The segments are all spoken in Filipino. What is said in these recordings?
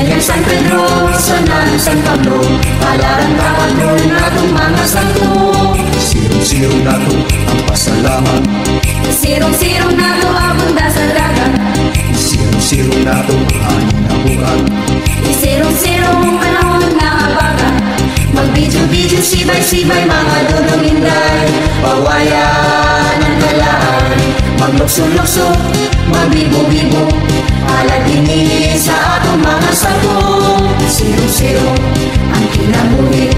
Kanyang San Pedro, San San Pablo, palaran kapatol natong mga santo. Sirong-sirong nato ang pasalamat, Sirong-sirong nato abunda sa dagat, sirong-sirong nato ang nabuhat. Sirong-sirong panahon na habagat, magbidyo-bidyo sibay-sibay mga dudong inday, pawayan ang kalaan, maglukso-lukso, magbibo-bibo, aladini sa atong mga santo. Sirong-sirong ang kinabuhi,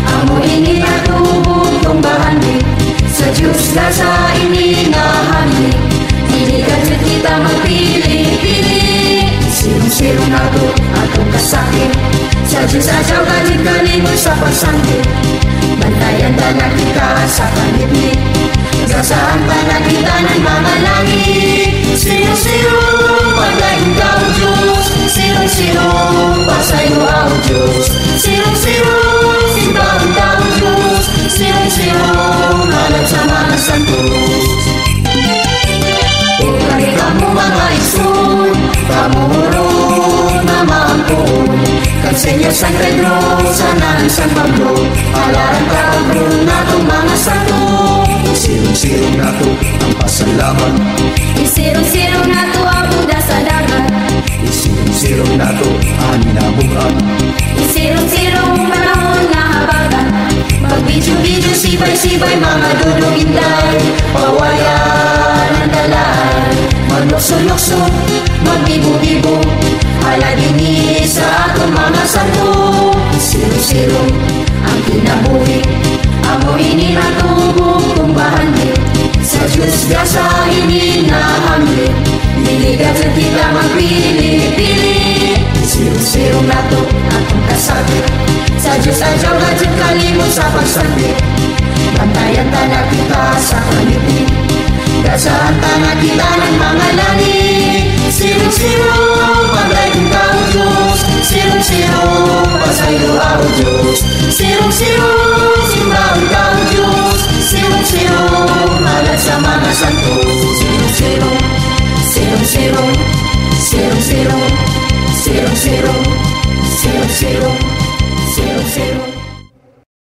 amo ini natubog tong bahandi, sa Diyos na sa ininahali, hindi ka dyan kita magpili-pili. Sirong-sirong nato atong kasakit, sa Diyos adyaw kalit kalimot sa pagsangkit, bantayan ta na kita sa kalipit, sasaan pa na kita ng mga langit. Sirong-sirong pagdaing ka o Diyos, sirong-sirong pasayo ang Diyos, sirong-sirong simbahan ka o Diyos, sirong-sirong halag sa mga santos. O kari kamo mga isun, kamuhurong na maampun, kag Senyor San Pedro, San Pablo, palaran ka o natong mga santo. Sirong-sirong nato ang pasalamat, Sirong-sirong nato abunda sa dagat, sirong-sirong nato ang nabuhat. Sirong-sirong panahon na habagat, magbidyo-bidyo sibay-sibay mga dudong inday, pawayan ang dalaan, maglukso-lukso, magbibo-bibo, aladini sa atong mga santo. Sirong-sirong ang kinabuhi, amo ini natubog kong bahandi, sa Diyos grasa hindi nahamli, diligat sa kita magpili-pili. Sirong-sirong nato atong kasabit, sa Diyos adyaw na dyan kalimot sa pagsambit, bantayan ta na kita sa kalipit, dasaan ta na kita ng mga langit. Sirong-sirong pagdaing ka o Diyos, sirong-sirong pasayo ang Diyos, sirong-sirong simbahan ka